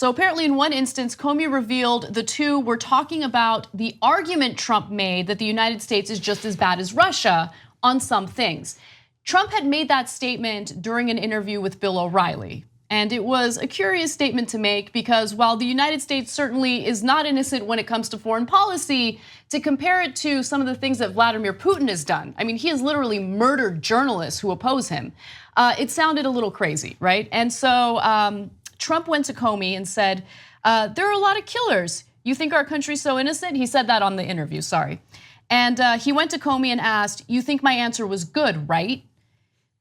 So apparently in one instance, Comey revealed the two were talking about the argument Trump made that the United States is just as bad as Russia on some things. Trump had made that statement during an interview with Bill O'Reilly. And it was a curious statement to make because while the United States certainly is not innocent when it comes to foreign policy, to compare it to some of the things that Vladimir Putin has done, I mean, he has literally murdered journalists who oppose him. It sounded a little crazy, right? And so Trump went to Comey and said, there are a lot of killers. You think our country's so innocent? He said that on the interview, sorry. And he went to Comey and asked, you think my answer was good, right?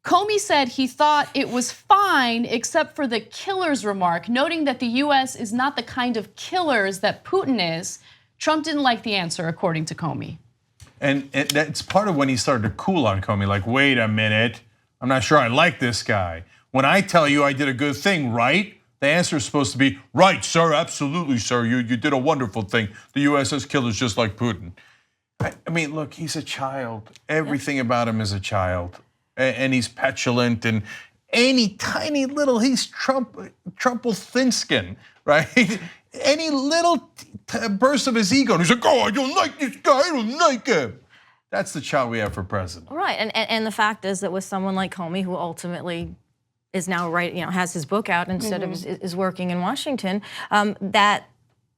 Comey said he thought it was fine except for the killers remark, noting that the US is not the kind of killers that Putin is. Trump didn't like the answer, according to Comey. And that's part of when he started to cool on Comey, like, wait a minute, I'm not sure I like this guy. When I tell you I did a good thing, right? The answer is supposed to be, right, sir, absolutely, sir, you did a wonderful thing. The US has killers just like Putin. I mean, look, he's a child. Everything about him is a child. And he's petulant and any tiny little, he's Trumple thin-skin, right? Any little burst of his ego, and he's like, oh, I don't like this guy, I don't like him. That's the child we have for president. Right, and the fact is that with someone like Comey, who ultimately is now has his book out instead of is working in Washington, that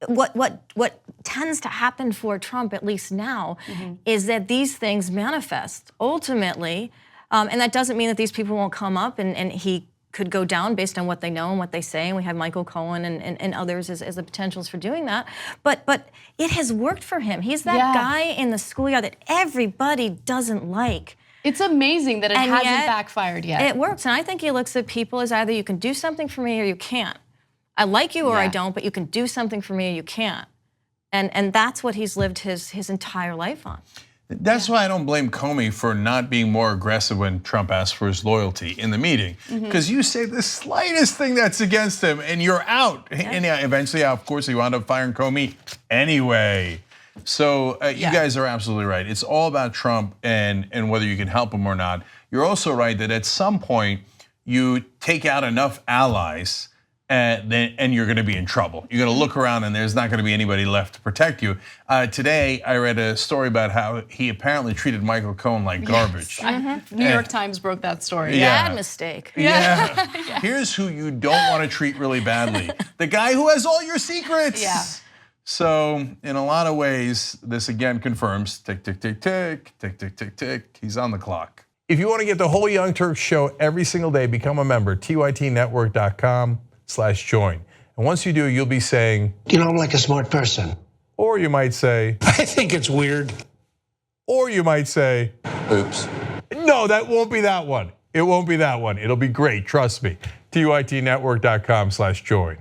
what tends to happen for Trump, at least now, is that these things manifest ultimately. And that doesn't mean that these people won't come up and he could go down based on what they know and what they say. And we have Michael Cohen and others as the potentials for doing that. But it has worked for him. He's that guy in the schoolyard that everybody doesn't like. It's amazing that it hasn't backfired yet. It works. And I think he looks at people as either you can do something for me or you can't. I like you or I don't, but you can do something for me or you can't. And that's what he's lived his entire life on. That's why I don't blame Comey for not being more aggressive when Trump asked for his loyalty in the meeting. Because you say the slightest thing that's against him and you're out. And eventually, of course, he wound up firing Comey anyway. So you guys are absolutely right. It's all about Trump and whether you can help him or not. You're also right that at some point, you take out enough allies and you're gonna be in trouble. You're gonna look around and there's not gonna be anybody left to protect you. Today, I read a story about how he apparently treated Michael Cohen like garbage. New York Times broke that story. Bad mistake. Here's who you don't wanna treat really badly. The guy who has all your secrets. So in a lot of ways, this again confirms tick, tick, tick, tick, tick, tick, tick, tick. He's on the clock. If you wanna get the whole Young Turks show every single day, become a member, tytnetwork.com/join. And once you do, you'll be saying, you know, I'm like a smart person. Or you might say, I think it's weird. Or you might say, oops. No, that won't be that one. It won't be that one. It'll be great, trust me. tytnetwork.com/join.